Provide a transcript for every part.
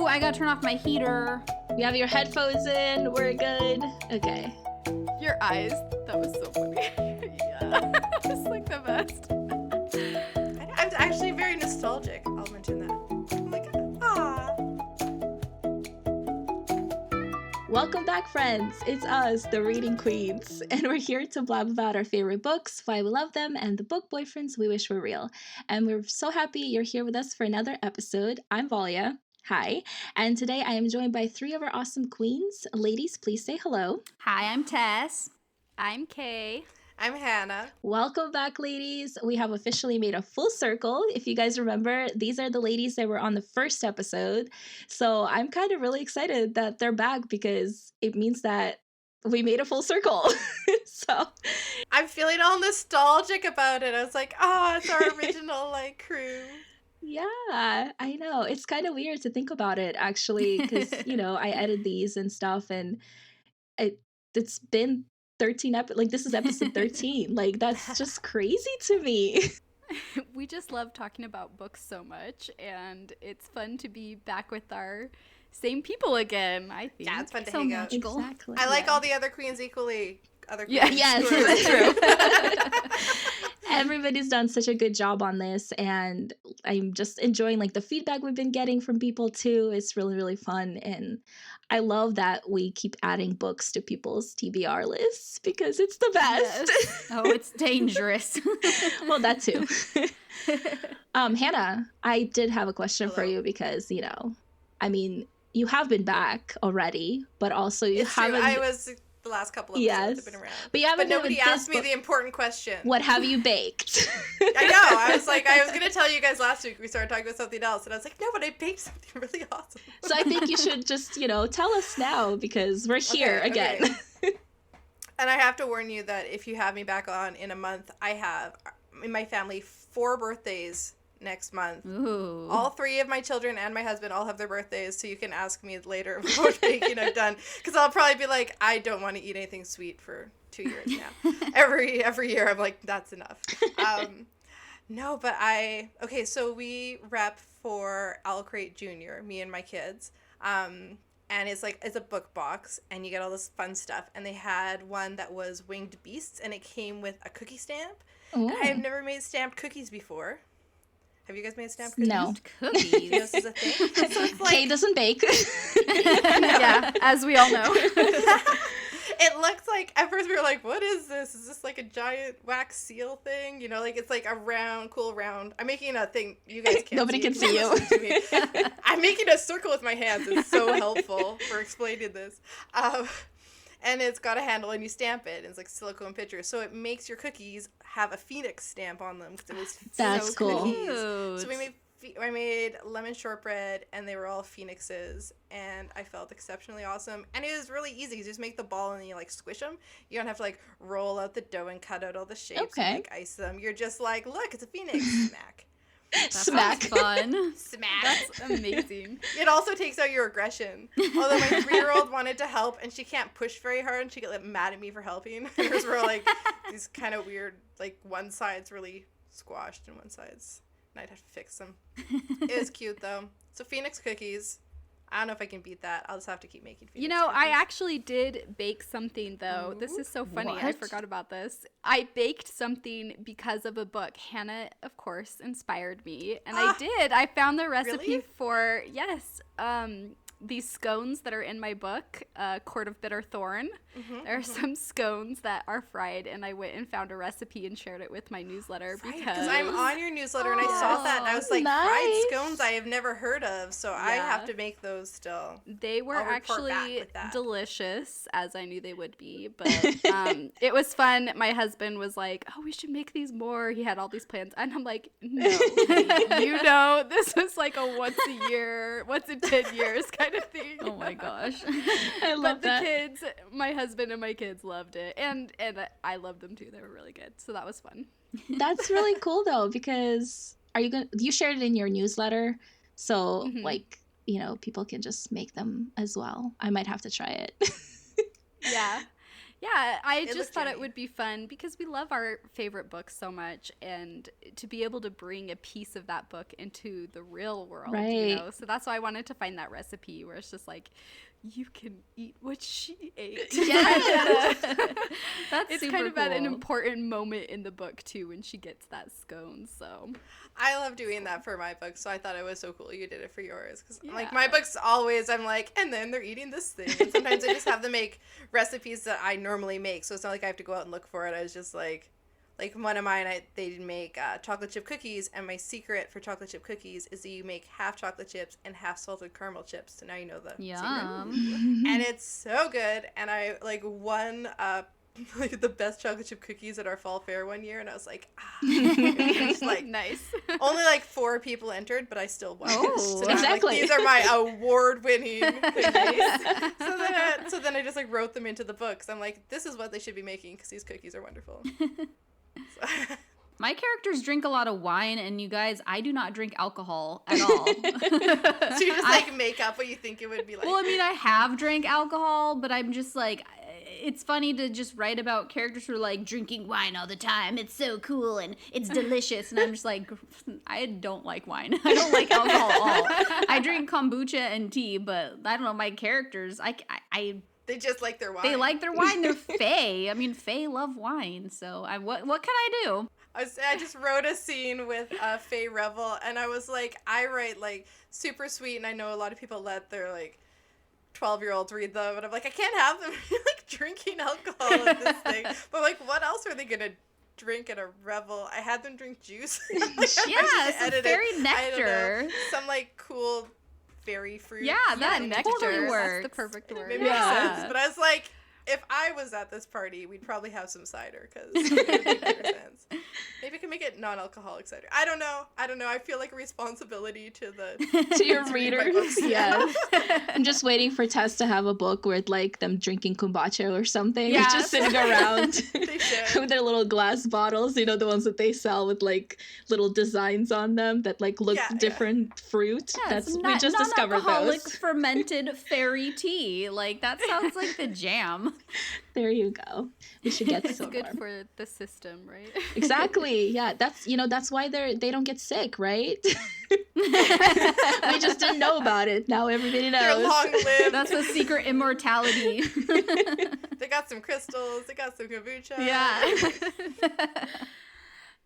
Ooh, I gotta turn off my heater. You have your headphones in. We're good. Okay. Your eyes. That was so funny. Yeah. It's like the best. I'm actually very nostalgic. I'll mention that. I'm like, ah. Welcome back, friends. It's us, the Reading Queens, and we're here to blab about our favorite books, why we love them, and the book boyfriends we wish were real. And we're so happy you're here with us for another episode. I'm Valia. Hi. And today I am joined by three of our awesome queens. Ladies, please say hello. Hi, I'm Tess. I'm Kay. I'm Hanna. Welcome back, ladies. We have officially made a full circle. If you guys remember, these are the ladies that were on the first episode. So I'm kind of really excited that they're back because it means that we made a full circle. So I'm feeling all nostalgic about it. I was like, oh, it's our original crew. yeah, I know. It's kind of weird to think about it, actually, because, I edit these and stuff, and it's been 13 this is episode 13. That's just crazy to me. We just love talking about books so much, and it's fun to be back with our same people again, I think. Yeah, it's fun to so hang out. magical. Exactly. I like all the other queens equally. Other queens. Yeah, yes, who are- that's true. Everybody's done such a good job on this, and I'm just enjoying the feedback we've been getting from people too. It's really, really fun, and I love that we keep adding books to people's TBR lists because it's the best. Yes. Oh, it's dangerous. Well, that too. Hanna, I did have a question for Hello. you because, you have been back already, but also you It's true. haven't. I was the last couple of episodes have been around. But you haven't But been nobody with this asked me book. the important question. What have you baked? I know. I was going to tell you guys last week. We started talking about something else. And I was like, no, but I baked something really awesome. So I think you should just, tell us now because we're here Okay, again. okay. And I have to warn you that if you have me back on in a month, I have in my family 4 birthdays next month. Ooh. All 3 of my children and my husband all have their birthdays, so you can ask me later what baking I've done. Because I'll probably be like, I don't want to eat anything sweet for 2 years now. Every year I'm like, that's enough. No, but so we rep for Owl Crate Jr., me and my kids. And it's a book box, and you get all this fun stuff. And they had one that was Winged Beasts, and it came with a cookie stamp. Ooh. I have never made stamped cookies before. Have you guys made stamped cookies? No. Cookies. This is a thing. So it's Kay doesn't bake. Yeah, as we all know. It looks like, at first we were like, what is this? Is this like a giant wax seal thing? It's like a round, cool round. I'm making a thing. You guys can't Nobody can see you. Listen to me. I'm making a circle with my hands. It's so helpful for explaining this. And it's got a handle, and you stamp it. And it's like silicone pictures. So it makes your cookies have a phoenix stamp on them. Because it was That's so cool. cookies. Cute. So I made lemon shortbread, and they were all phoenixes, and I felt exceptionally awesome. And it was really easy. You just make the ball, and then you squish them. You don't have to roll out the dough and cut out all the shapes Okay. and ice them. You're just like, look, it's a phoenix. Smack. That Smack. sounds fun. Smack. That's amazing. It also takes out your aggression. Although my 3-year-old wanted to help, and she can't push very hard, and she got mad at me for helping. Hers were these kind of weird, one side's really squashed and one side's, and I'd have to fix them. It was cute though. So Phoenix cookies. I don't know if I can beat that. I'll just have to keep making Phoenix cookies. I actually did bake something, though. This is so funny. I What? forgot about this. I baked something because of a book. Hanna, of course, inspired me. And I did. I found the recipe Really? for, these scones that are in my book, Court of Bitter Thorn. There are some scones that are fried, and I went and found a recipe and shared it with my newsletter Because I'm on your newsletter and I saw that and I was like, nice. fried scones I have never heard of, so I Yeah. have to make those still. They were I'll report back actually with that. delicious, as I knew they would be. But it was fun. My husband was like, "Oh, we should make these more." He had all these plans, and I'm like, "No, this was like a once in 10 years kind of thing." Oh my gosh. I love But the that. kids, my husband and my kids loved it, and I loved them too. They were really good, so that was fun. That's really cool though, because you shared it in your newsletter, so people can just make them as well. I might have to try it. Yeah, Yeah, I just looked thought it yummy. would be fun because we love our favorite books so much, and to be able to bring a piece of that book into the real world, Right. you know? So that's why I wanted to find that recipe where it's just like, you can eat what she ate. Yes. That's It's super kind of at an cool. important moment in the book, too, when she gets that scone, so. I love doing that for my books, so I thought it was so cool you did it for yours. Because, like, Yeah. my books always, I'm like, and then they're eating this thing. And sometimes I just have them make recipes that I normally make, so it's not like I have to go out and look for it. I was just like one of mine, they did make chocolate chip cookies, and my secret for chocolate chip cookies is that you make half chocolate chips and half salted caramel chips. So now you know the secret. Yum. And it's so good. And I, like, won like the best chocolate chip cookies at our fall fair one year, and I was like, it's like Nice. only like 4 people entered, but I still won. Oh, So now I'm exactly. like, these are my award-winning cookies. So then I just like wrote them into the books. I'm like, this is what they should be making because these cookies are wonderful. So, My characters drink a lot of wine, and you guys, I do not drink alcohol at all. so you just like make up what you think it would be like. Well, I mean, I have drank alcohol, but I'm just like, it's funny to just write about characters who are like drinking wine all the time. It's so cool and it's delicious. And I'm just like, I don't like wine. I don't like alcohol at all. I drink kombucha and tea, but I don't know, my characters, They just like their wine. they like their wine. They're fae. I mean, fae love wine. So what can I do? I just wrote a scene with Faye Revel, and I was like, I write like super sweet, and I know a lot of people let their like 12-year-olds read them, and I'm like, I can't have them like drinking alcohol in this thing. But like, what else are they gonna drink at a revel? I had them drink juice. Like, Yeah, some fairy I don't nectar. know, some like cool fairy fruit. Yeah, that Yeah, nectar nectar. That's works. the perfect It word. made Yeah. sense. But I was like, if I was at this party, we'd probably have some cider because it would make better sense. Maybe I can make it non-alcoholic cider. I don't know. I feel like a responsibility to To your to read my readers. books. Yes. I'm just waiting for Tess to have a book with like them drinking kombucha or something. Yes. Just sitting around They should. with their little glass bottles, you know, the ones that they sell with like little designs on them that like look Yeah, yeah. different fruit. Yeah, it's We just discovered non-alcoholic those. fermented fairy tea. Like, that sounds like the jam. There you go. We should get It's some good more. for the system, right? Exactly. Yeah, that's why they don't get sick, right? We just didn't know about it. Now everybody They're knows. long-lived. That's the secret immortality. They got some crystals. They got some kombucha. Yeah.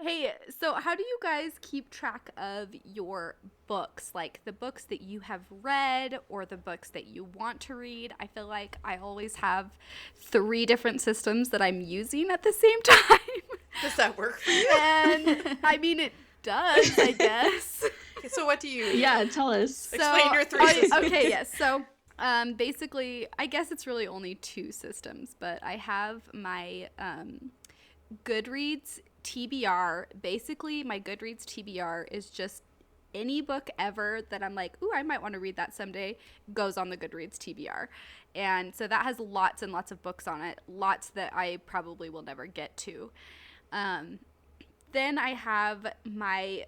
Hey, so how do you guys keep track of your books? Like the books that you have read or the books that you want to read? I feel like I always have 3 different systems that I'm using at the same time. Does that work for you? And I mean, it does, I guess. Okay, so what do you? Yeah, tell us. Explain your 3 systems. Okay, yes. So basically, I guess it's really only 2 systems, but I have my Goodreads TBR. Basically, my Goodreads TBR is just any book ever that I'm like, ooh, I might want to read that someday, goes on the Goodreads TBR. And so that has lots and lots of books on it, lots that I probably will never get to. Then I have my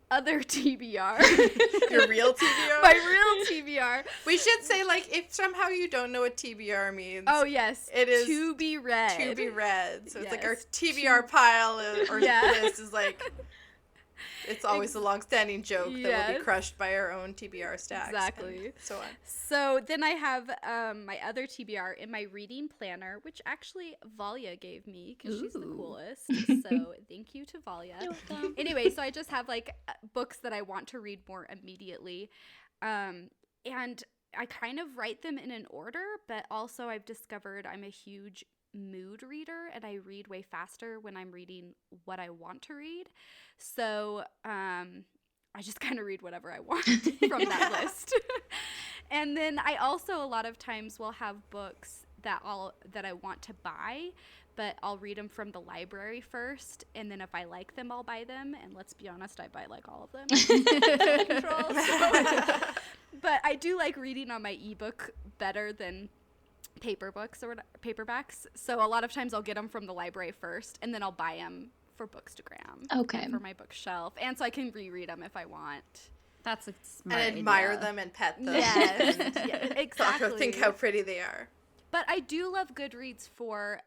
other TBR. Your real TBR? My real TBR. We should say, like, if somehow you don't know what TBR means. Oh, yes. It is to be read. To be read. So it's like our Yes. TBR pile or Yeah. list is like, it's always a long-standing joke that will Yes. be crushed by our own TBR stacks. Exactly. And so on. So then I have my other TBR in my reading planner, which actually Valia gave me because she's the Ooh. coolest. So thank you to Valia. Anyway, so I just have like books that I want to read more immediately. And I kind of write them in an order, but also I've discovered I'm a huge mood reader and I read way faster when I'm reading what I want to read. So I just kind of read whatever I want from that list. And then I also a lot of times will have books that I want to buy, but I'll read them from the library first, and then if I like them, I'll buy them. And let's be honest, I buy like all of them. Control, so. But I do like reading on my ebook better than paper books or paperbacks. So a lot of times I'll get them from the library first, and then I'll buy them for Bookstagram. Okay. For my bookshelf, and so I can reread them if I want. That's a smart And admire idea. them and pet them. Yes, And yeah, exactly. think how pretty they are. But I do love Goodreads for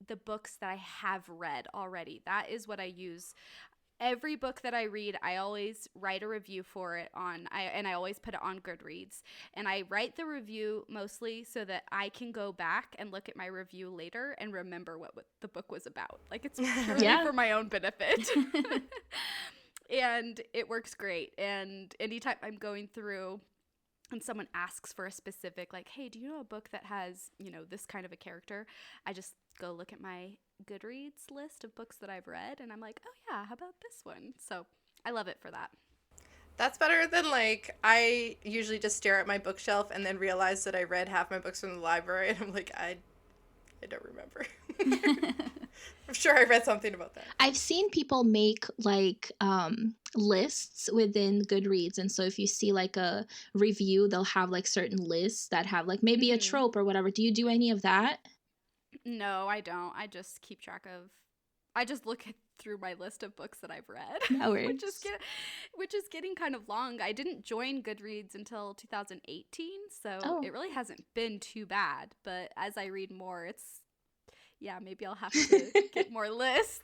the books that I have read already. That is what I use. Every book that I read, I always write a review for it and I always put it on Goodreads. And I write the review mostly so that I can go back and look at my review later and remember what the book was about. Like, it's purely for my own benefit. And it works great. And anytime I'm going through and someone asks for a specific, like, hey, do you know a book that has, this kind of a character? I just go look at my Goodreads list of books that I've read, and I'm like, oh yeah, how about this one? So I love it for that. That's better than, like, I usually just stare at my bookshelf and then realize that I read half my books from the library, and I'm like, I don't remember. I'm sure I read something about that. I've seen people make like lists within Goodreads, and so if you see like a review, they'll have like certain lists that have like maybe a trope or whatever. Do you do any of that? No, I don't. I just keep track of. I just look through my list of books that I've read, No worries. which is getting kind of long. I didn't join Goodreads until 2018, so it really hasn't been too bad. But as I read more, maybe I'll have to get more lists.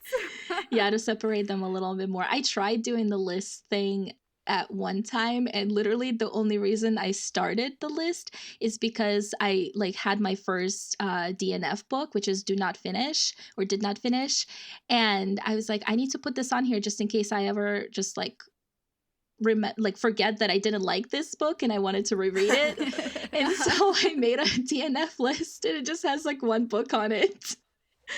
Yeah, to separate them a little bit more. I tried doing the list thing at one time, and literally the only reason I started the list is because I like had my first DNF book, which is did not finish, and I was like, I need to put this on here just in case I ever just like forget that I didn't like this book and I wanted to reread it. And so I made a DNF list, and it just has like one book on it.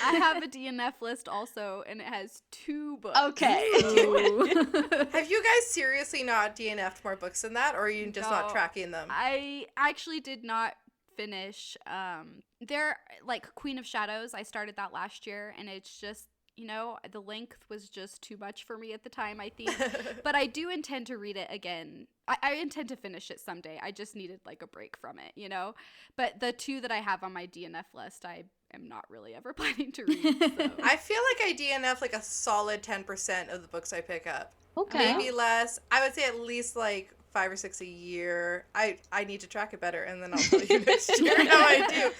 I have a DNF list also, and it has 2 books. Okay. Have you guys seriously not DNF'd more books than that, or are you just not tracking them? I actually did not finish. They're like Queen of Shadows. I started that last year, and it's just, the length was just too much for me at the time, I think. But I do intend to read it again. I intend to finish it someday. I just needed like a break from it, But the 2 that I have on my DNF list, I am not really ever planning to read. So. I feel like I DNF like a solid 10% of the books I pick up. Okay. Maybe less. I would say at least like 5 or 6 a year. I need to track it better, and then I'll tell you next year how I do.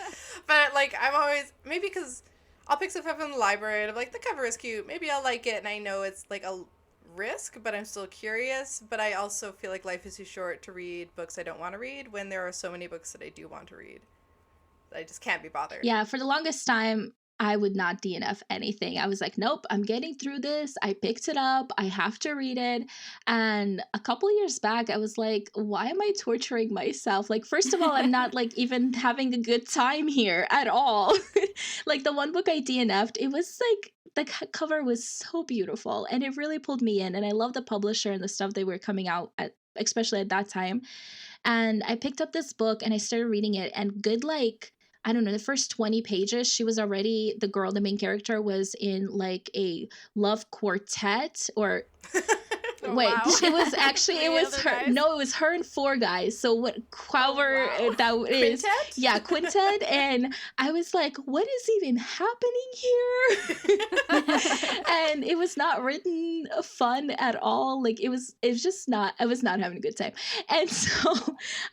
But like, I'm always, maybe because I'll pick stuff up in the library and I'm like, the cover is cute. Maybe I'll like it, and I know it's like a risk, but I'm still curious. But I also feel like life is too short to read books I don't want to read when there are so many books that I do want to read. I just can't be bothered. Yeah, for the longest time, I would not DNF anything. I was like, nope, I'm getting through this. I picked it up. I have to read it. And a couple years back, I was like, why am I torturing myself? Like, first of all, I'm not like even having a good time here at all. Like the one book I DNF'd, it was like, the cover was so beautiful and it really pulled me in. And I love the publisher and the stuff they were coming out at, especially at that time. And I picked up this book and I started reading it, and good, like, I don't know, the first 20 pages, she was already, the girl, the main character was in like a love quartet or Oh, wait, wow. it was actually, it Three was other her. guys? No, it was her and 4 guys. So however wow. that is. Quintet? Yeah, quintet. And I was like, what is even happening here? And it was not written fun at all. Like it was just not, I was not having a good time. And so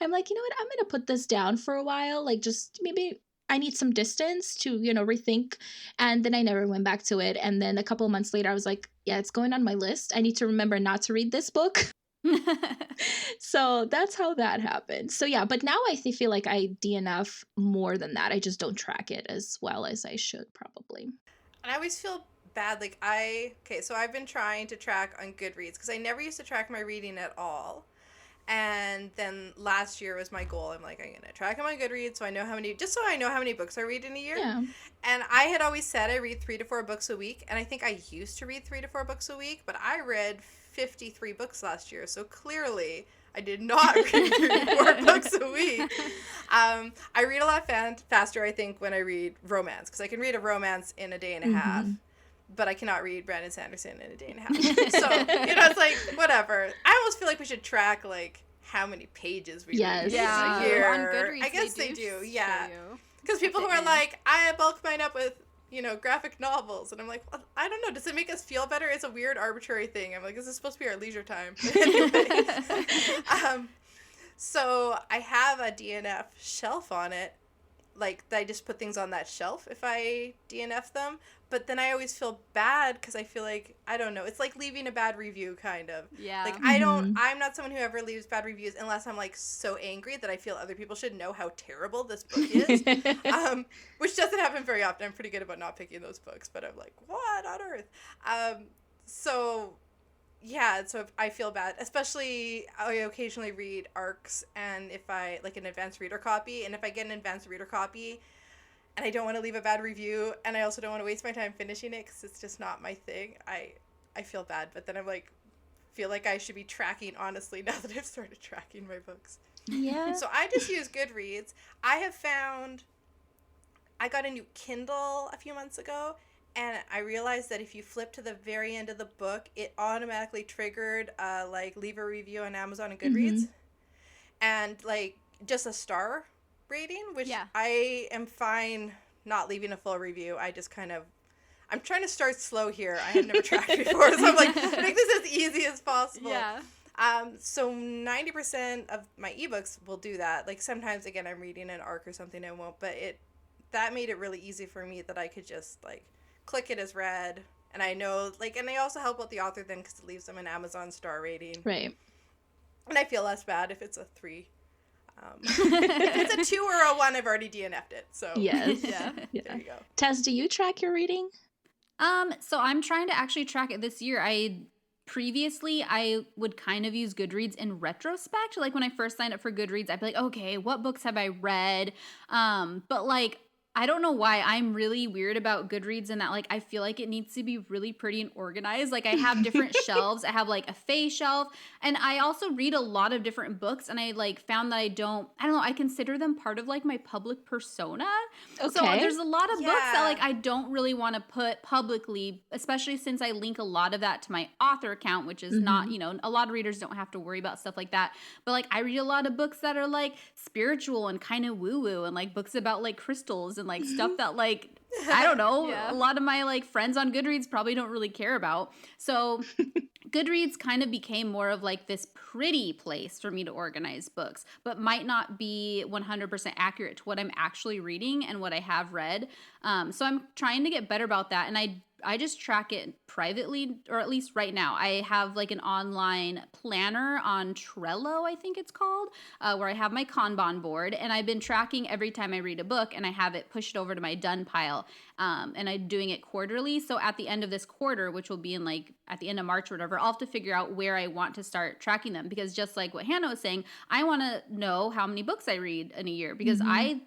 I'm like, you know what? I'm going to put this down for a while. Like just maybe I need some distance to, rethink. And then I never went back to it. And then a couple of months later, I was like, yeah, it's going on my list. I need to remember not to read this book. So that's how that happened. So yeah, but now I feel like I DNF more than that. I just don't track it as well as I should probably. And I always feel bad. Like so I've been trying to track on Goodreads because I never used to track my reading at all. And then last year was my goal. I'm like, I'm going to track them on Goodreads so I know how many books I read in a year. Yeah. And I had always said I read 3 to 4 books a week. And I think I used to read 3 to 4 books a week, but I read 53 books last year. So clearly I did not read 3 to 4 books a week. I read a lot faster, I think, when I read romance, because I can read a romance in a day and a half. But I cannot read Brandon Sanderson in a day and a half. So, it's like, whatever. I almost feel like we should track, like, how many pages we read a year. On Goodreads, I guess they do, show yeah. you. Because people who are like, I bulk mine up with, graphic novels. And I'm like, well, I don't know. Does it make us feel better? It's a weird, arbitrary thing. I'm like, is this supposed to be our leisure time? But anyway. So I have a DNF shelf on it. like, that I just put things on that shelf if I DNF them. But then I always feel bad because I feel like, I don't know, it's like leaving a bad review, kind of. Yeah. Like, I'm not someone who ever leaves bad reviews unless I'm, like, so angry that I feel other people should know how terrible this book is. Which doesn't happen very often. I'm pretty good about not picking those books, but I'm like, what on earth? So I feel bad. Especially, I occasionally read ARCs, and if I, like, an advanced reader copy, and if I get an advanced reader copy, and I don't want to leave a bad review, and I also don't want to waste my time finishing it, because it's just not my thing, I feel bad. But then I'm like, feel like I should be tracking honestly now that I've started tracking my books. Yeah. So I just use Goodreads. I got a new Kindle a few months ago, and I realized that if you flip to the very end of the book, it automatically triggered, like, leave a review on Amazon and Goodreads. And, like, just a star rating, which I am fine not leaving a full review. I just kind of, I'm trying to start slow here. I have never tracked before, so I'm like, make this as easy as possible. Yeah. So 90% of my ebooks will do that. Like, sometimes, again, I'm reading an ARC or something, I won't, but that made it really easy for me that I could just, like, click it as read, and I know, like, and they also help out the author then because it leaves them an Amazon star rating. Right. And I feel less bad if it's a 3. If it's a 2 or a 1, I've already DNF'd it. So Yes. Yeah. There you go. Tess, do you track your reading? So I'm trying to actually track it this year. Previously, I would kind of use Goodreads in retrospect. Like, when I first signed up for Goodreads, I'd be like, okay, what books have I read? But, like, I don't know why I'm really weird about Goodreads in that, like, I feel like it needs to be really pretty and organized. Like, I have different shelves. I have, like, a Faye shelf. And I also read a lot of different books. And I, like, found that I don't know, I consider them part of, like, my public persona. Okay. So there's a lot of books that, like, I don't really want to put publicly, especially since I link a lot of that to my author account, which is not, you know, a lot of readers don't have to worry about stuff like that. But, like, I read a lot of books that are, like, spiritual and kind of woo-woo, and, like, books about, like, crystals and, like, stuff that, like, I don't know, a lot of my, like, friends on Goodreads probably don't really care about. So Goodreads kind of became more of, like, this pretty place for me to organize books, but might not be 100% accurate to what I'm actually reading and what I have read. So I'm trying to get better about that, and I just track it privately, or at least right now. I have, like, an online planner on Trello, I think it's called, where I have my Kanban board, and I've been tracking every time I read a book, and I have it pushed over to my done pile, and I'm doing it quarterly. So at the end of this quarter, which will be in, like, at the end of March or whatever, I'll have to figure out where I want to start tracking them, because just like what Hanna was saying, I want to know how many books I read in a year, because I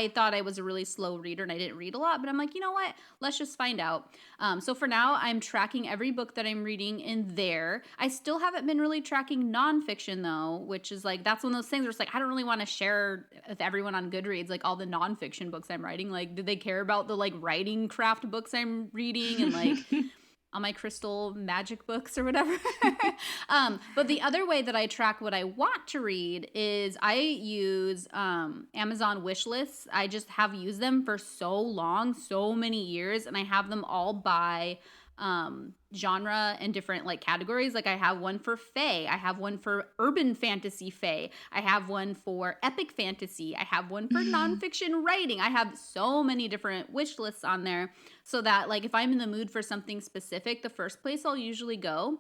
thought I was a really slow reader and I didn't read a lot, but I'm like, you know what? Let's just find out. So for now, I'm tracking every book that I'm reading in there. I still haven't been really tracking nonfiction though, which is, like, that's one of those things where it's like, I don't really want to share with everyone on Goodreads, like, all the nonfiction books I'm writing. Like, do they care about the, like, writing craft books I'm reading and, like, all my crystal magic books or whatever. But the other way that I track what I want to read is I use Amazon wish lists. I just have used them for so long, so many years, and I have them all by genre and different, like, categories. Like, I have one for fae, I have one for urban fantasy fae, I have one for epic fantasy, I have one for nonfiction writing. I have so many different wish lists on there, so that, like, if I'm in the mood for something specific, the first place I'll usually go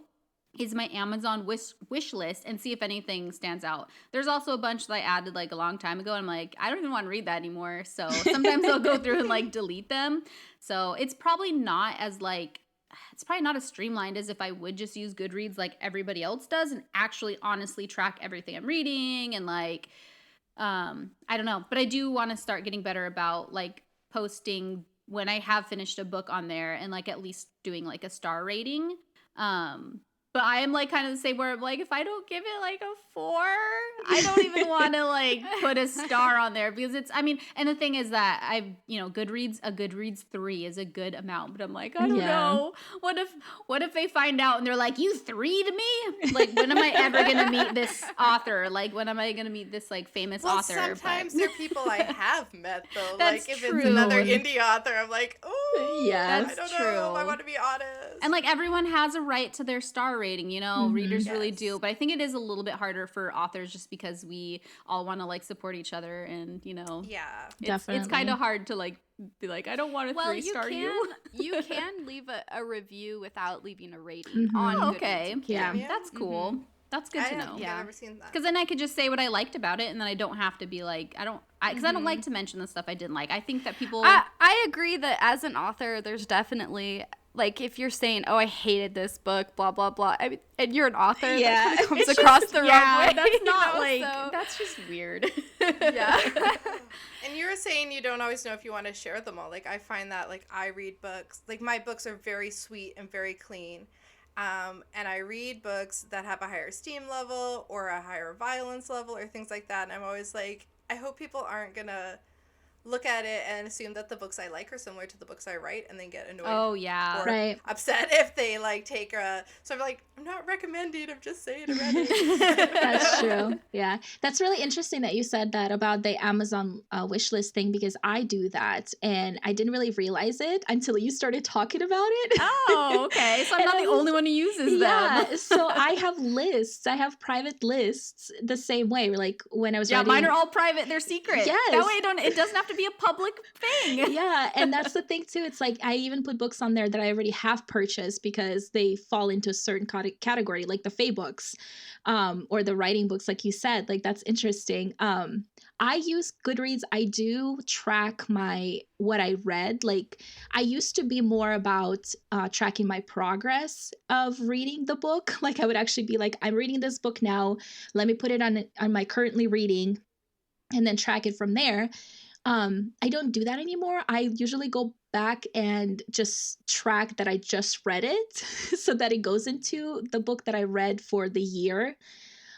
is my Amazon wish list and see if anything stands out. There's also a bunch that I added, like, a long time ago, and I'm like, I don't even want to read that anymore. So sometimes I'll go through and, like, delete them. So it's probably not as, like, it's probably not as streamlined as if I would just use Goodreads like everybody else does and actually honestly track everything I'm reading and, like, I don't know. But I do want to start getting better about, like, posting when I have finished a book on there and, like, at least doing, like, a star rating. But I am, like, kind of the same where I'm like, if I don't give it, like, a 4, I don't even want to, like, put a star on there, because it's, I mean, and the thing is that a Goodreads 3 is a good amount, but I'm like, I don't know. What if they find out and they're like, you 3'd me? Like, when am I ever going to meet this author? Like, when am I going to meet this, like, famous author? Sometimes they're people I have met, though. That's like, if true. it's another indie author, I'm like, oh, Yes, I don't true. know. I want to be honest. And, like, everyone has a right to their star rating, you know, readers really do. But I think it is a little bit harder for authors just because we all want to like support each other, and you know, it's kind of hard to like be like, I don't want to 3-star you. You can leave a review without leaving a rating on Goodreads. Okay, yeah, that's cool. That's good to know. I've never seen that. Because then I could just say what I liked about it, and then I don't have to be like, because I don't like to mention the stuff I didn't like. I think that people... I agree that as an author, there's definitely... Like, if you're saying, oh, I hated this book, blah, blah, blah, I mean, and you're an author, that kind of comes across the wrong way. That's not that's just weird. Yeah. And you were saying you don't always know if you want to share them all. Like, I find that, like, I read books. Like, my books are very sweet and very clean. And I read books that have a higher esteem level or a higher violence level or things like that. And I'm always like, I hope people aren't going to look at it and assume that the books I like are similar to the books I write and then get annoyed or upset if they like take so I'm like, I'm not recommending, I'm just saying I read it. That's true. Yeah, that's really interesting that you said that about the Amazon wish list thing, because I do that and I didn't really realize it until you started talking about it. Oh, okay. So I'm not the only one who uses them. So I have lists. I have private lists the same way. Like when I was writing, mine are all private. They're secret. Yes. That way it doesn't have to be a public thing. Yeah, and that's the thing too. It's like I even put books on there that I already have purchased because they fall into a certain category, like the fae books, or the writing books, like you said. Like that's interesting. I use Goodreads. I do track what I read. Like I used to be more about tracking my progress of reading the book. Like I would actually be like, I'm reading this book now. Let me put it on my currently reading, and then track it from there. I don't do that anymore. I usually go back and just track that I just read it so that it goes into the book that I read for the year.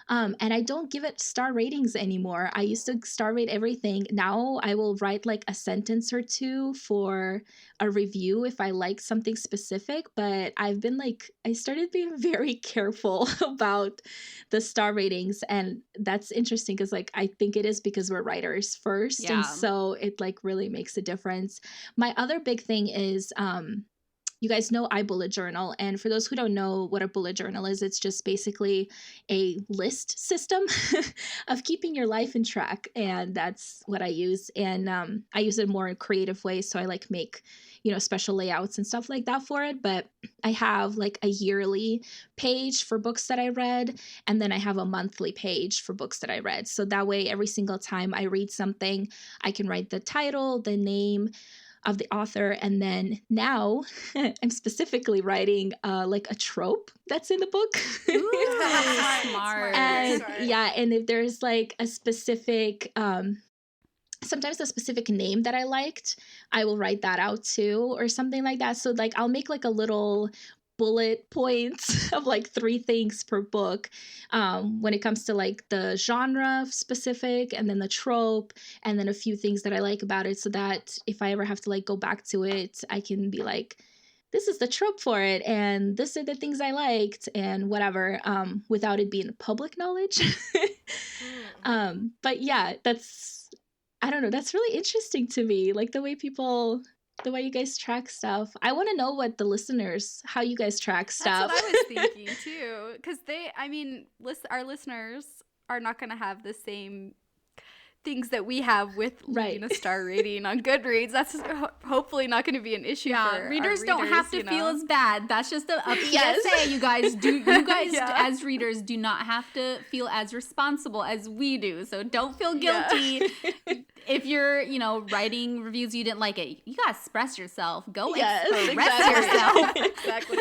And I don't give it star ratings anymore. I used to star rate everything. Now I will write like a sentence or two for a review if I like something specific. But I started being very careful about the star ratings. And that's interesting because like I think it is because we're writers first. Yeah. And so it like really makes a difference. My other big thing is you guys know I bullet journal. And for those who don't know what a bullet journal is, it's just basically a list system of keeping your life in track. And that's what I use. And I use it more in creative ways. So I like make, special layouts and stuff like that for it. But I have like a yearly page for books that I read. And then I have a monthly page for books that I read. So that way, every single time I read something, I can write the title, the name of the author, and then now I'm specifically writing like a trope that's in the book. Ooh, smart. And and if there's like a specific sometimes a specific name that I liked, I will write that out too or something like that. So like I'll make like a little bullet points of like 3 things per book when it comes to like the genre specific, and then the trope, and then a few things that I like about it, so that if I ever have to like go back to it, I can be like, this is the trope for it, and this are the things I liked, and whatever, without it being public knowledge. But yeah, I don't know, that's really interesting to me, like the way you guys track stuff. I want to know what how you guys track stuff. That's what I was thinking too, because our listeners are not going to have the same things that we have with leaving a star rating on Goodreads. That's hopefully not going to be an issue for readers. Our don't have to feel as bad. That's just a PSA, you guys. You guys as readers do not have to feel as responsible as we do. So don't feel guilty. If you're, writing reviews, you didn't like it, you gotta express yourself. Go express yourself. Exactly.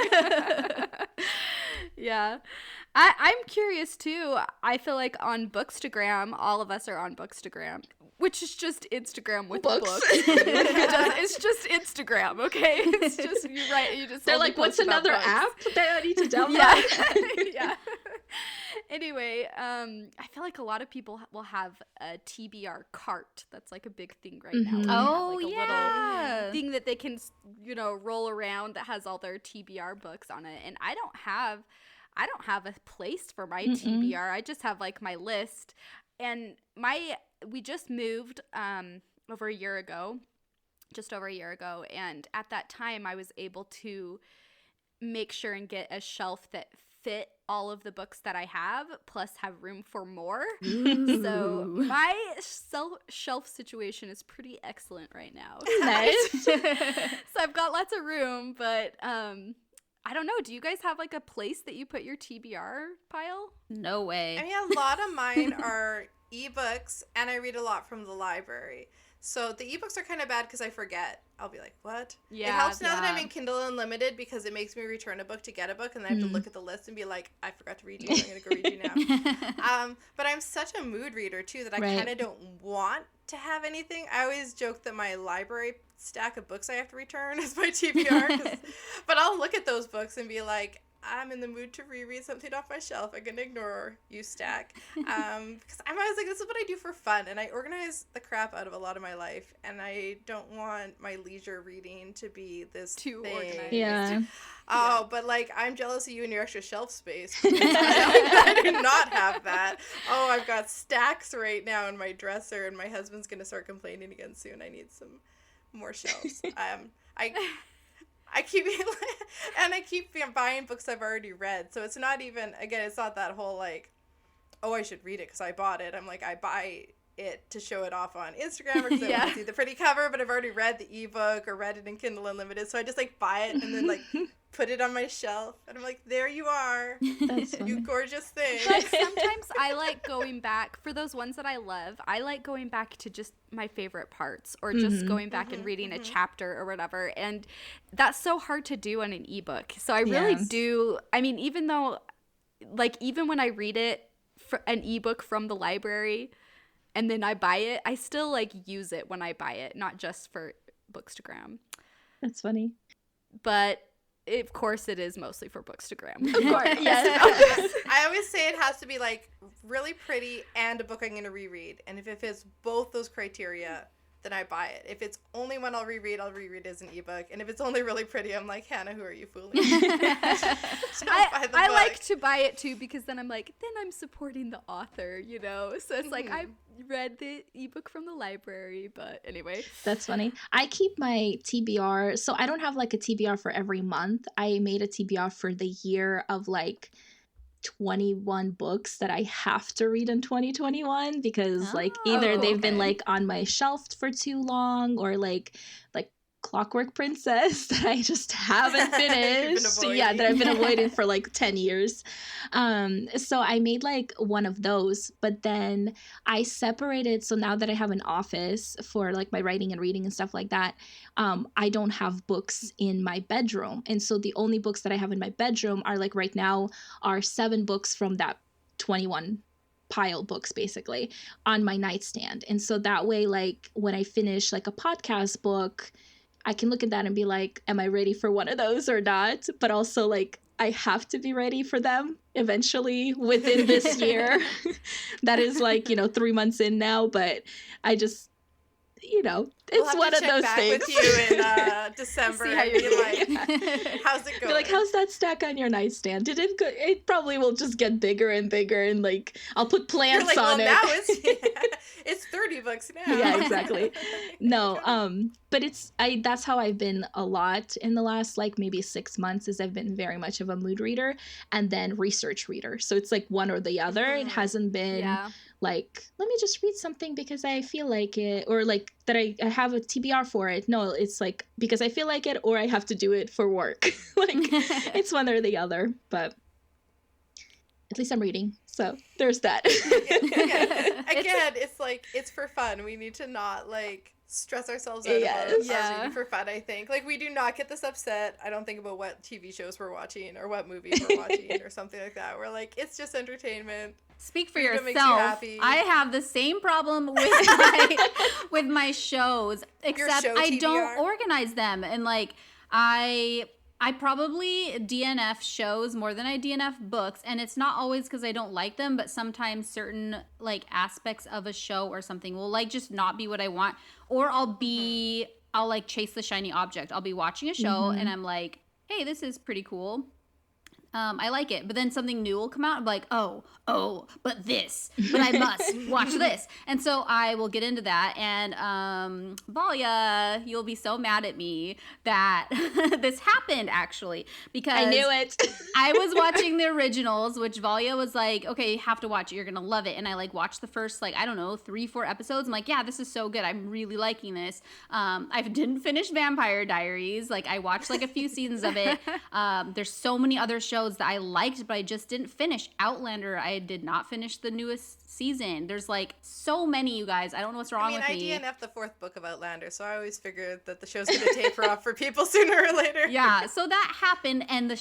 Yeah. I'm curious too. I feel like on Bookstagram, all of us are on Bookstagram, which is just Instagram with books. It's just Instagram, okay? It's just you just. They're like, what's another app that I need to download? Yeah. Anyway, I feel like a lot of people will have a TBR cart. That's like a big thing right now. Oh, like a little thing that they can, roll around that has all their TBR books on it. And I don't have a place for my TBR. I just have like my list. And we just moved just over a year ago. And at that time I was able to make sure and get a shelf that fit all of the books that I have, plus have room for more. So my shelf situation is pretty excellent right now. Nice. So I've got lots of room, but I don't know. Do you guys have like a place that you put your TBR pile? No way. I mean, a lot of mine are ebooks, and I read a lot from the library. So the ebooks are kind of bad because I forget. I'll be like, what? Yeah, it helps now that yeah. I'm in Kindle Unlimited because it makes me return a book to get a book, and then I have to look at the list and be like, I forgot to read you. I'm going to go read you now. But I'm such a mood reader, too, that I kind of don't want to have anything. I always joke that my library stack of books I have to return is my TBR. But I'll look at those books and be like, I'm in the mood to reread something off my shelf. I'm going to ignore you, stack. Because I'm always like, this is what I do for fun. And I organize the crap out of a lot of my life. And I don't want my leisure reading to be this Too thing. organized. Yeah. Oh, but like, I'm jealous of you and your extra shelf space. I do not have that. Oh, I've got stacks right now in my dresser. And my husband's going to start complaining again soon. I need some more shelves. I keep buying books I've already read, so it's not even, again, it's not that whole like, oh, I should read it because I bought it. I'm like, I buy it to show it off on Instagram or because I want to see the pretty cover, but I've already read the ebook or read it in Kindle Unlimited, so I just like buy it and then like put it on my shelf, and I'm like, there you are, you gorgeous thing. But sometimes I like going back, for those ones that I love, I like going back to just my favorite parts, or just going back and reading a chapter or whatever, and that's so hard to do on an ebook. So I really do, I mean, even though, like, even when I read it, for an ebook from the library, and then I buy it, I still, like, use it when I buy it, not just for Bookstagram. That's funny. But of course, it is mostly for Bookstagram. Of course, yes. I always say it has to be like really pretty and a book I'm going to reread. And if it fits both those criteria, then I buy it. If it's only one I'll reread as an ebook. And if it's only really pretty, I'm like, Hannah, who are you fooling? I like to buy it too, because then I'm like, then I'm supporting the author, you know? So it's like, I read the ebook from the library, but anyway. That's funny. I keep my TBR, so I don't have like a TBR for every month. I made a TBR for the year of like 21 books that I have to read in 2021 because like either they've been like on my shelf for too long, or like Clockwork Princess that I just haven't finished. That I've been avoiding for like 10 years. So I made like one of those, but then I separated. So now that I have an office for like my writing and reading and stuff like that, I don't have books in my bedroom. And so the only books that I have in my bedroom are like right now are 7 books from that 21 pile books basically on my nightstand. And so that way, like when I finish like a podcast book, I can look at that and be like, am I ready for one of those or not? But also like, I have to be ready for them eventually within this year. That is like, 3 months in now, but I just, it's one of those things. We'll have to check back with you in December and be like, how's it going? Be like, how's that stack on your nightstand? Did it go? It probably will just get bigger and bigger, and like I'll put plants like, on it. Now it's 30 books now. Yeah, exactly. No, but that's how I've been a lot in the last like maybe 6 months, is I've been very much of a mood reader and then research reader. So it's like one or the other. It hasn't been like, let me just read something because I feel like it, or like that I have a TBR for it. No, it's like because I feel like it, or I have to do it for work. Like it's one or the other, but at least I'm reading. So there's that. Again, it's like, it's for fun. We need to not like stress ourselves out about our reading for fun, I think. Like, we do not get this upset, I don't think, about what TV shows we're watching or what movies we're watching or something like that. We're like, it's just entertainment. Speak for Freedom makes yourself. you happy. I have the same problem with my shows, except show I TBR? don't organize them. And like I probably DNF shows more than I DNF books, and it's not always because I don't like them, but sometimes certain like aspects of a show or something will like just not be what I want, or I'll like chase the shiny object. I'll be watching a show and I'm like, hey, this is pretty cool. I like it, but then something new will come out. I'm like, oh, but I must watch this, and so I will get into that. And Valia, you'll be so mad at me that this happened actually, because I knew it. I was watching the originals, which Valia was like, okay, you have to watch it, you're gonna love it. And I like watched the first 3-4 episodes. I'm like, yeah, this is so good. I'm really liking this. I didn't finish Vampire Diaries. Like, I watched a few seasons of it. There's so many other shows that I liked, but I just didn't finish. Outlander, I did not finish the newest season. There's so many, you guys. I don't know what's wrong with me. I DNF'd the 4th book of Outlander, so I always figured that the show's gonna taper off for people sooner or later. Yeah, so that happened, and the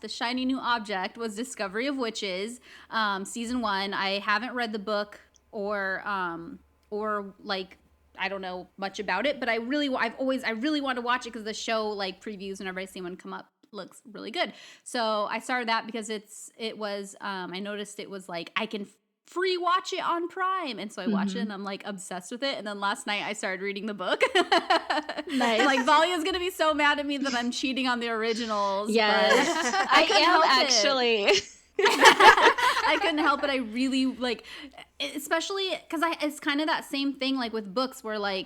shiny new object was Discovery of Witches, season 1. I haven't read the book or I don't know much about it, but I really want to watch it because the show previews whenever I see one come up looks really good. So I started that because I noticed it was I can free watch it on Prime, and so I watched it and I'm obsessed with it. And then last night I started reading the book. Nice. Valia's gonna be so mad at me that I'm cheating on the originals. Yes, I am actually. I couldn't help it. I really especially because it's kind of that same thing with books where I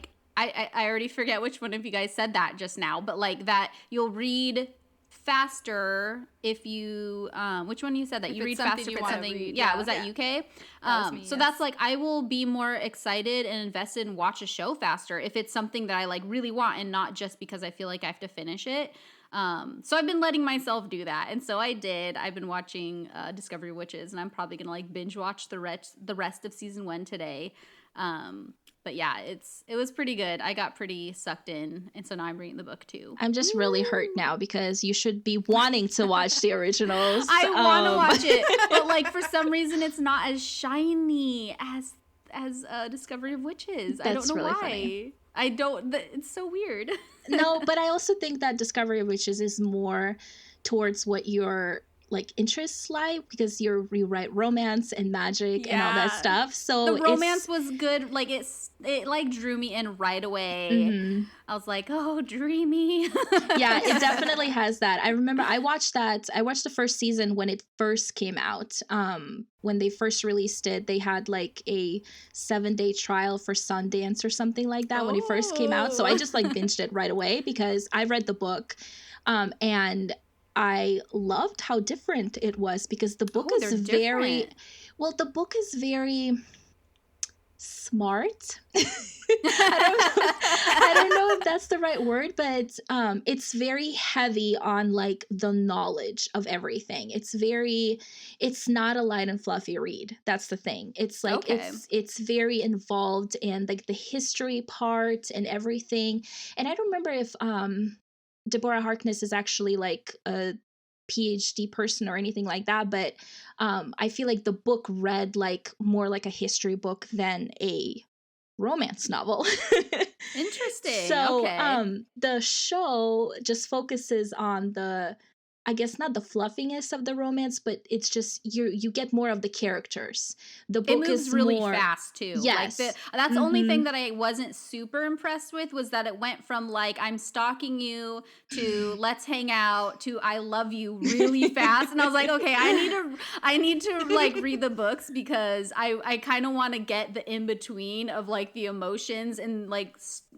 already forget which one of you guys said that just now, but that you'll read faster if you which one you said that if you read something faster you if it's wanna something read. yeah, was that UK? That was me, so yes. that's I will be more excited and invested and watch a show faster if it's something that I really want, and not just because I feel like I have to finish it. So I've been letting myself do that, and so I did. I've been watching Discovery Witches, and I'm probably gonna binge watch the rest of season 1 today. But yeah, it was pretty good. I got pretty sucked in, and so now I'm reading the book too. I'm just really hurt now because you should be wanting to watch the originals. I want to watch it, but for some reason it's not as shiny as Discovery of Witches. I don't know really why. funny. I don't. It's so weird. No, but I also think that Discovery of Witches is more towards what your interests lie, because you write romance and magic and all that Yeah. stuff. So The romance was good. It drew me in right away. I was like, oh, dreamy. Yeah, it definitely has that. I remember I watched the first season when it first came out. When they first released it, they had a 7-day trial for Sundance or something like that when it first came out. So I just binged it right away because I read the book, and I loved how different it was, because the book is very the book is very smart. I don't know if that's the right word, but it's very heavy on the knowledge of everything. It's not a light and fluffy read. That's the thing. It's it's very involved in the history part and everything. And I don't remember if Deborah Harkness is actually a PhD person or anything like that, but I feel the book read more like a history book than a romance novel. Interesting. So Okay. the show just focuses on I guess not the fluffiness of the romance, but it's just you get more of the characters. The book it moves is really more fast too. Yes. That's the only thing that I wasn't super impressed with, was that it went from I'm stalking you to let's hang out to I love you really fast. And I was like, okay, I need to read the books, because I kind of want to get the in between of the emotions and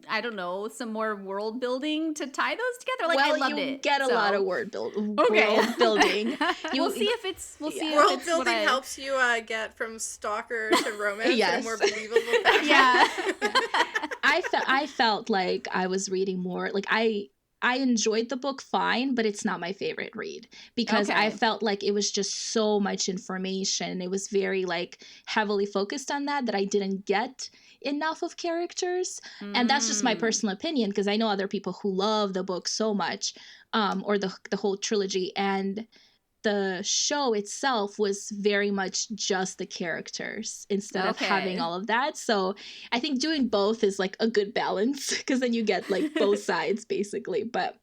I don't know, some more world building to tie those together. I loved it. Get a lot of world Okay. world building. We'll see if it's World what building I- helps you get from stalker to romance in Yes. a more believable fashion. Yeah. I felt like I was reading more. I enjoyed the book fine, but it's not my favorite read, because I Okay. felt like it was just so much information. It was very heavily focused on that I didn't get enough of characters. And that's just my personal opinion, because I know other people who love the book so much, or the whole trilogy. And the show itself was very much just the characters instead of having all of that. So I think doing both is a good balance, because then you get both sides basically. But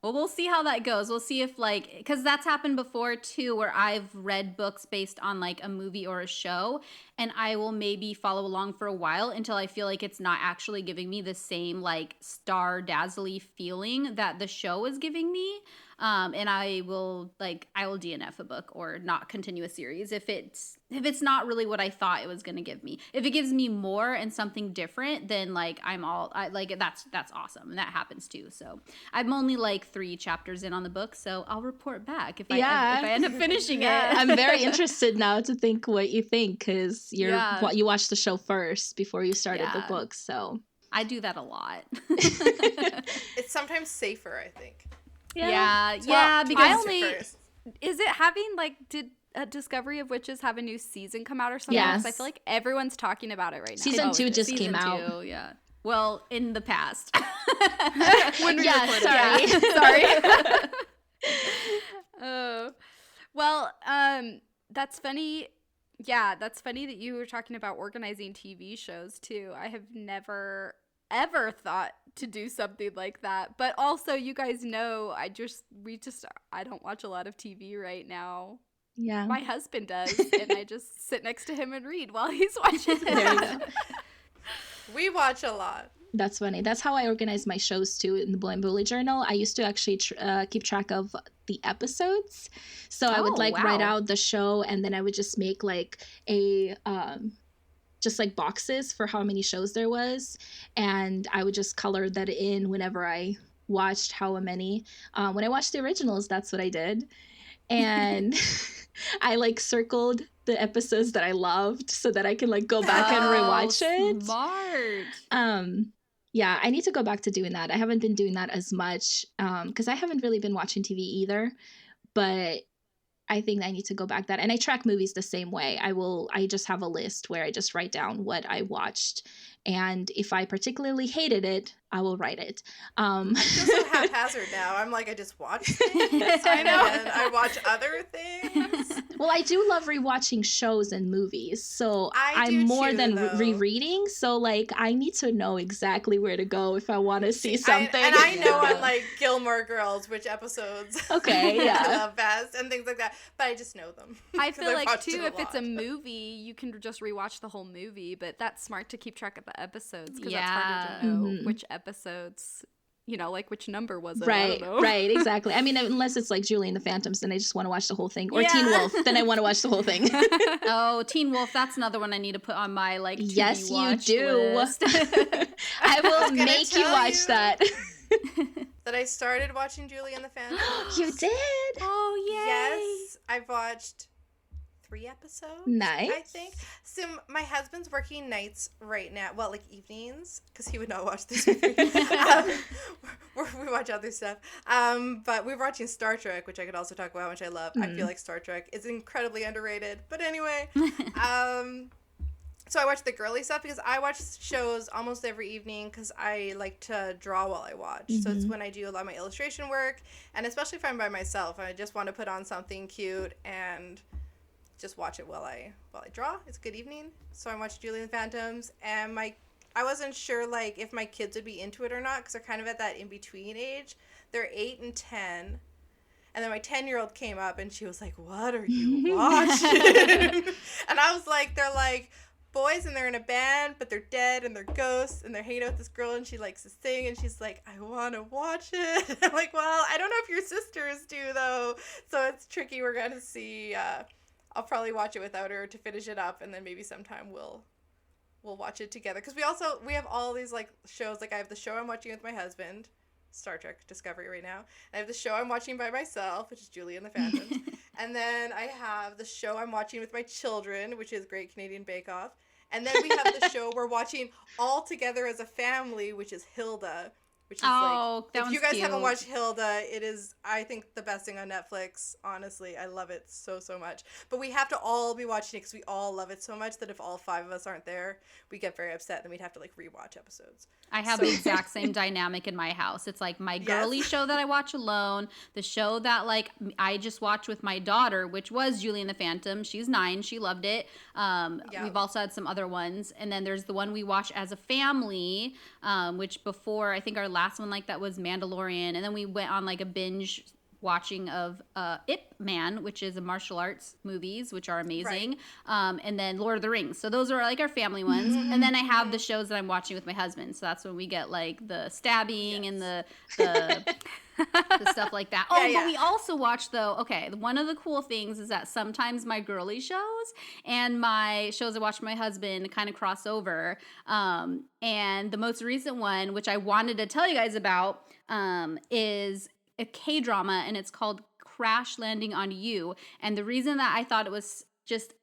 Well, we'll see how that goes. We'll see if because that's happened before too, where I've read books based on a movie or a show, and I will maybe follow along for a while until I feel like it's not actually giving me the same star dazzly feeling that the show is giving me. And I will DNF a book or not continue a series if it's not really what I thought it was going to give me. If it gives me more and something different, then that's awesome, and that happens too. So I'm only like 3 chapters in on the book, so I'll report back if I end up finishing it. I'm very interested now to think what you think, because you watched the show first before you started the book. So I do that a lot. It's sometimes safer, I think. Yeah, because is it having did Discovery of Witches have a new season come out or something? Yes. I feel like everyone's talking about it right now. Season 2 just came out. Yeah. Well, in the past. When we recorded. Sorry. Sorry. Oh. Well, that's funny. Yeah, that's funny that you were talking about organizing TV shows too. I have never ever thought to do something like that. But also, you guys know, I don't watch a lot of TV right now. Yeah. My husband does, and I just sit next to him and read while he's watching it. There you go. We watch a lot. That's funny. That's how I organize my shows too in the Boy and Bully Journal. I used to actually keep track of the episodes. So I would write out the show, and then I would just make just boxes for how many shows there was. And I would just color that in whenever I watched how many. When I watched the originals, that's what I did. And I circled the episodes that I loved so that I can go back and rewatch it. Smart. Yeah, I need to go back to doing that. I haven't been doing that as much because I haven't really been watching TV either. But I think I need to go back that. And I track movies the same way. I just have a list where I just write down what I watched. And if I particularly hated it, I will write it. I feel so haphazard now. I'm I just watch things. I know. And I watch other things. Well, I do love rewatching shows and movies. So I'm more too, than though. rereading. So I need to know exactly where to go if I want to see something. I know on Gilmore Girls which episodes Okay, yeah. I love best and things like that. But I just know them. I feel like too, if lot. it's a movie, you can just rewatch the whole movie. But that's smart to keep track of the episodes because Yeah. that's harder to know Mhm. which episodes, which number was it? I Right, don't know. right, exactly. I mean, unless it's Julie and the Phantoms, then I just want to watch the whole thing. Or Teen Wolf, then I want to watch the whole thing. Oh, Teen Wolf, that's another one I need to put on my to Yes, be you watched do. list. I will gonna make you tell watch you. that. That I started watching Julie and the Phantoms. You did? Oh, yay. Yes, I've watched 3 episodes. Nice. I think. So my husband's working nights right now. Well, evenings, because he would not watch this movie. We watch other stuff. But we were watching Star Trek, which I could also talk about, which I love. I feel like Star Trek is incredibly underrated. But anyway, so I watch the girly stuff because I watch shows almost every evening because I like to draw while I watch. So it's when I do a lot of my illustration work, and especially if I'm by myself, I just want to put on something cute and just watch it while I draw. It's a good evening. So I watched Julie and the Phantoms, and I wasn't sure if my kids would be into it or not because they're kind of at that in between age. They're 8 and 10. And then my 10-year-old came up and she was like, "What are you watching?" And I was like, they're boys and they're in a band, but they're dead and they're ghosts and they're hanging out with this girl and she likes to sing and she's like, "I want to watch it." I'm like, "Well, I don't know if your sisters do though." So it's tricky. We're going to see. I'll probably watch it without her to finish it up, and then maybe sometime we'll watch it together. Because we have all these shows. I have the show I'm watching with my husband, Star Trek Discovery right now. I have the show I'm watching by myself, which is Julie and the Phantoms. And then I have the show I'm watching with my children, which is Great Canadian Bake Off. And then we have the show we're watching all together as a family, which is Hilda. Which is that if one's you guys cute. haven't watched Hilda, it is, I think, the best thing on Netflix. Honestly, I love it so, so much. But we have to all be watching it because we all love it so much that if all 5 of us aren't there, we get very upset. Then we'd have to rewatch episodes. I have the exact same dynamic in my house. It's my girly show that I watch alone, the show that I just watched with my daughter, which was Julie and the Phantom. She's 9. She loved it. We've also had some other ones. And then there's the one we watch as a family, which before, I think our last one that was Mandalorian. And then we went on a binge watching of Ip Man, which is a martial arts movies, which are amazing, and then Lord of the Rings. So those are like our family ones. And then I have the shows that I'm watching with my husband. So that's when we get like the stabbing and the the stuff like that. Oh, but we also watch one of the cool things is that sometimes my girly shows and my shows I watch with my husband kind of cross over. And the most recent one, which I wanted to tell you guys about, is a K-drama, and it's called Crash Landing on You. And the reason that I thought it was just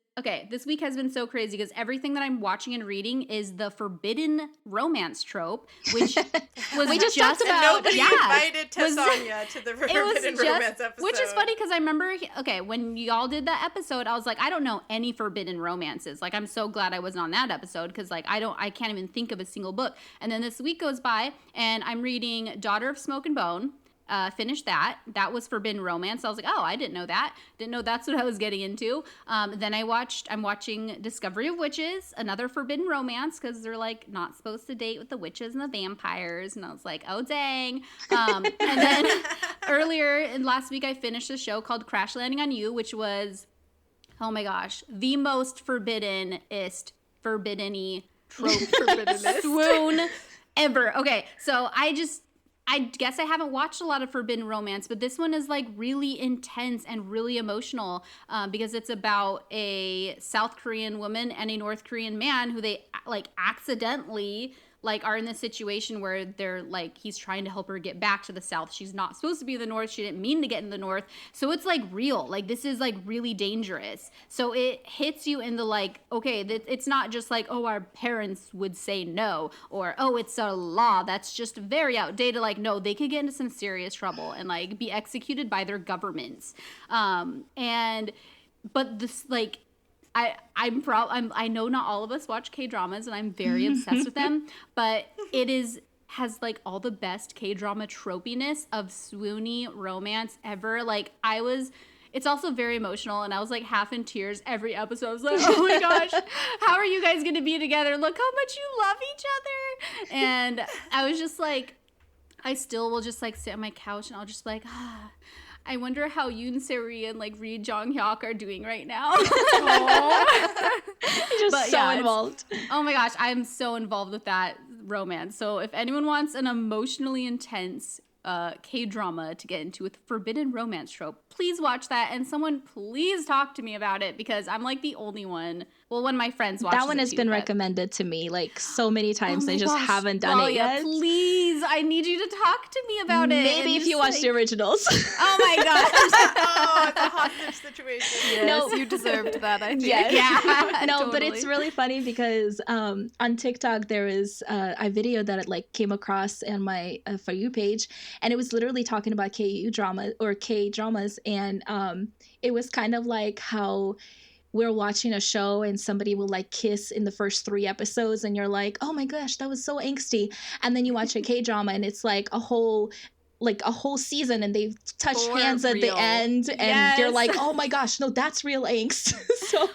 this week has been so crazy because everything that I'm watching and reading is the forbidden romance trope, which was we just talked about. Nobody invited Tessonja to the forbidden romance episode. Which is funny because I remember, when y'all did that episode, I was like, I don't know any forbidden romances. Like, I'm so glad I wasn't on that episode because, like, I can't even think of a single book. And then this week goes by, and I'm reading Daughter of Smoke and Bone. Finished that. That was forbidden romance. I was like, oh, I didn't know that. Didn't know that's what I was getting into. Then I'm watching Discovery of Witches, another forbidden romance because they're like not supposed to date with the witches and the vampires. And I was like, oh, dang. And then last week I finished a show called Crash Landing on You, which was, oh my gosh, the most forbidden-ist, forbidden-y trope swoon ever. Okay, so I guess I haven't watched a lot of forbidden romance, but this one is like really intense and really emotional because it's about a South Korean woman and a North Korean man who they like accidentally like are in this situation where they're like, he's trying to help her get back to the South. She's not supposed to be in the North. She didn't mean to get in the North. So it's like real. Like this is like really dangerous. So it hits you in the like, okay, it's not just like, oh, our parents would say no, or, oh, it's a law that's just very outdated. Like, no, they could get into some serious trouble and like be executed by their governments. But this like, I know not all of us watch K-dramas and I'm very obsessed with them, but has like all the best K-drama tropiness of swoony romance ever. Like it's also very emotional and I was like half in tears every episode. I was like, oh my gosh, how are you guys going to be together? Look how much you love each other. And I was just like, I still will just like sit on my couch and I'll just be like, I wonder how Yoon Se-ri and like Ri Jong-hyuk are doing right now. Just so involved. Oh my gosh, I'm so involved with that romance. So if anyone wants an emotionally intense K-drama to get into with forbidden romance trope, please watch that and someone please talk to me about it because I'm like the only one. Well, one of my friends watched that one has been recommended to me like so many times. I just haven't done it yet. Please, I need you to talk to me about it. Maybe if you watch the originals. Oh my gosh. Oh, it's a hostage situation. Yes, no, you deserved that. I think. Yes. Yeah. No, totally. But it's really funny because on TikTok there is a video that it like came across on my For You page, and it was literally talking about K-dramas, and it was kind of like how we're watching a show and somebody will like kiss in the first 3 episodes and you're like, oh my gosh, that was so angsty. And then you watch a K-drama and it's like a whole season and they touch hands at the end and you're like, oh my gosh, no, that's real angst. So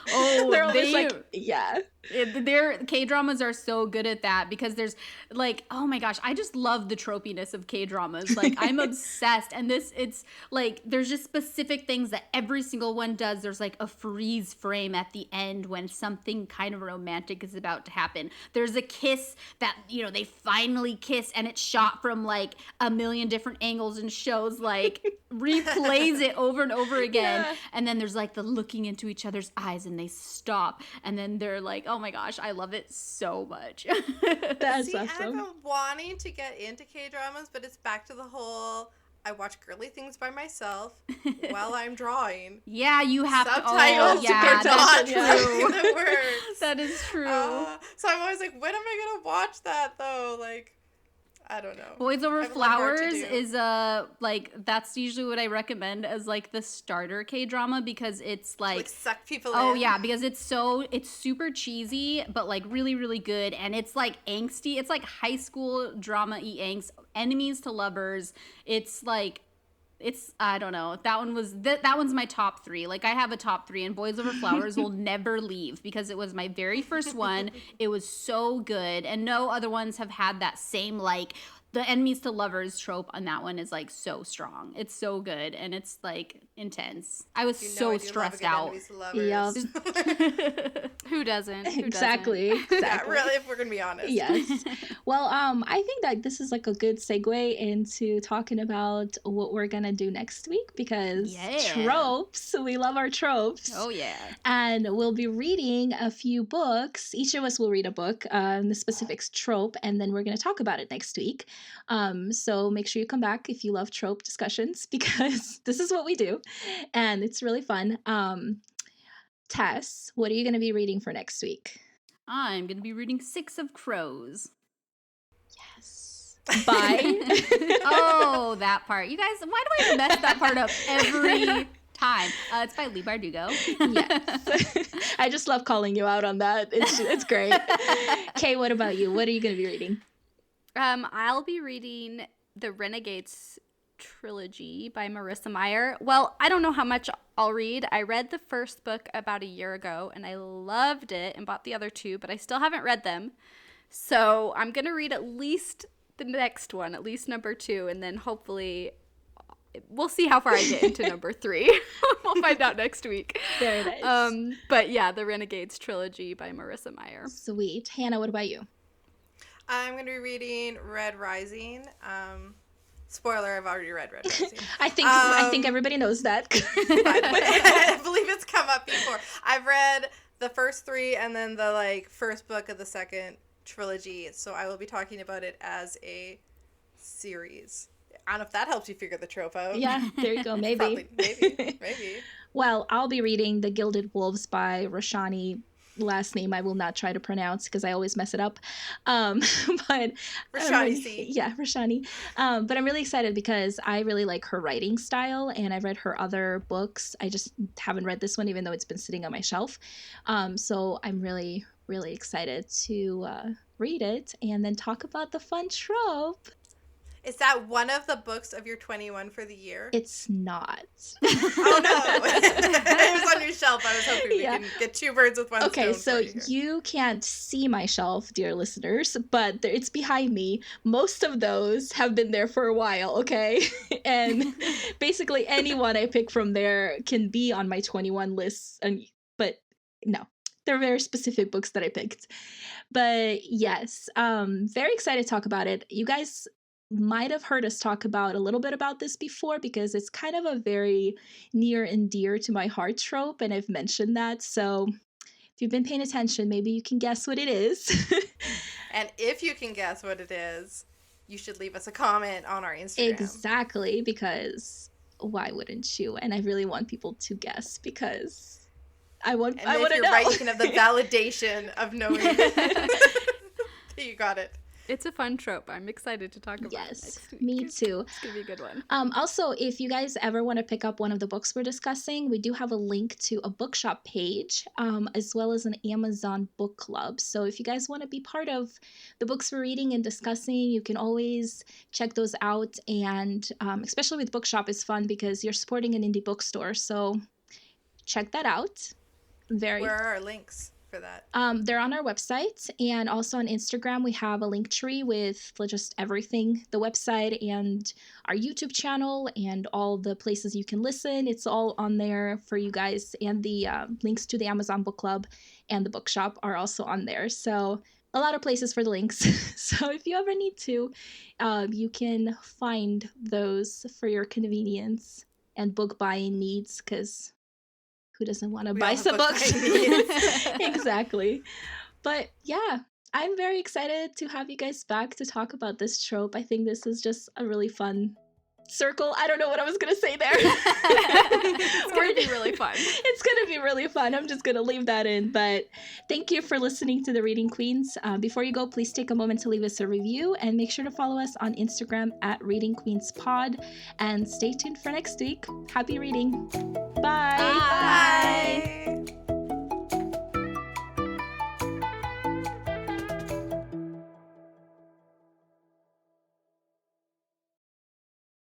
they're always like, yeah. Their K-dramas are so good at that because there's like, oh my gosh, I just love the tropiness of K-dramas. Like I'm obsessed. And it's like, there's just specific things that every single one does. There's like a freeze frame at the end when something kind of romantic is about to happen. There's a kiss that, they finally kiss and it's shot from like a million different angles and shows like replays it over and over again. Yeah. And then there's like the looking into each other's eyes and they stop. And then they're like, oh my gosh, I love it so much. That's awesome. awesome. I've been wanting to get into K-dramas, but it's back to the whole, I watch girly things by myself while I'm drawing. Yeah, you have subtitles to. Subtitles are not saying the words. That is true. So I'm always like, when am I going to watch that, though? Like, I don't know. Boys Over Flowers is that's usually what I recommend as like the starter K-drama because it's like suck people in. Oh yeah, because it's super cheesy but like really really good and it's like angsty. It's like high school drama-y angst, enemies to lovers. It's like I don't know. That one's my top 3. Like I have a top 3 and Boys Over Flowers will never leave because it was my very first one. It was so good and no other ones have had that same like the enemies to lovers trope on that one is like so strong. It's so good and it's like intense. I was so stressed out. Yep. Who doesn't? Exactly. Yeah, really, if we're gonna be honest. Yes. Well, I think that this is like a good segue into talking about what we're gonna do next week because tropes. We love our tropes. Oh yeah. And we'll be reading a few books. Each of us will read a book, the specifics trope, and then we're gonna talk about it next week. So make sure you come back if you love trope discussions because this is what we do, and it's really fun. Tess, what are you gonna be reading for next week? I'm going to be reading 6 of Crows. Yes. Bye. Oh, that part. You guys, why do I mess that part up every time? It's by Leigh Bardugo. Yes. I just love calling you out on that. It's great. Kay, what about you? What are you going to be reading? I'll be reading the Renegades Trilogy by Marissa Meyer. Well, I don't know how much I'll read. I read the first book about a year ago and I loved it and bought the other 2, but I still haven't read them. So I'm going to read at least the next one, at least number 2, and then hopefully we'll see how far I get into number 3. We'll find out next week. Very nice. But yeah, the Renegades Trilogy by Marissa Meyer. Sweet. Hannah, what about you? I'm going to be reading Red Rising. Spoiler, I've already read Red Rising. I think everybody knows that. I believe it's come up before. I've read the first 3 and then the first book of the second trilogy, so I will be talking about it as a series. I don't know if that helps you figure the trope out. Yeah, there you go. Maybe. Probably, maybe. Well, I'll be reading The Gilded Wolves by Roshani. Last name I will not try to pronounce because I always mess it up. But Roshani. Yeah, Roshani. But I'm really excited because I really like her writing style and I've read her other books. I just haven't read this one even though it's been sitting on my shelf. So I'm really, really excited to read it and then talk about the fun trope. Is that one of the books of your 21 for the year? It's not. Oh, no. It was on your shelf. I was hoping we can get 2 birds with one stone. Okay, so you can't see my shelf, dear listeners, but it's behind me. Most of those have been there for a while, okay? And basically anyone I pick from there can be on my 21 list. But no, they're very specific books that I picked. But yes, very excited to talk about it. You guys might have heard us talk about a little bit about this before because it's kind of a very near and dear to my heart trope, and I've mentioned that. So if you've been paying attention, maybe you can guess what it is. And if you can guess what it is, you should leave us a comment on our Instagram. Exactly, because why wouldn't you? And I really want people to guess because I want to know. If you're right, you can have the validation of knowing you got it. It's a fun trope. I'm excited to talk about it next week. Me too. It's going to be a good one. Also, if you guys ever want to pick up one of the books we're discussing, we do have a link to a bookshop page, as well as an Amazon book club. So if you guys want to be part of the books we're reading and discussing, you can always check those out. And especially with bookshop, it's fun because you're supporting an indie bookstore. So check that out. Where are our links for that? They're on our website, and also on Instagram we have a link tree with just everything, the website and our YouTube channel and all the places you can listen. It's all on there for you guys, and the links to the Amazon book club and the bookshop are also on there. So a lot of places for the links. So if you ever need to, you can find those for your convenience and book buying needs, because who doesn't want to buy some books? Exactly. But yeah, I'm very excited to have you guys back to talk about this trope. I think this is just a really fun circle. I don't know what I was going to say there. It's going to be really fun. It's going to be really fun. I'm just going to leave that in. But thank you for listening to The Reading Queens. Before you go, please take a moment to leave us a review and make sure to follow us on Instagram at Reading Queens Pod. And stay tuned for next week. Happy reading. Bye. Bye.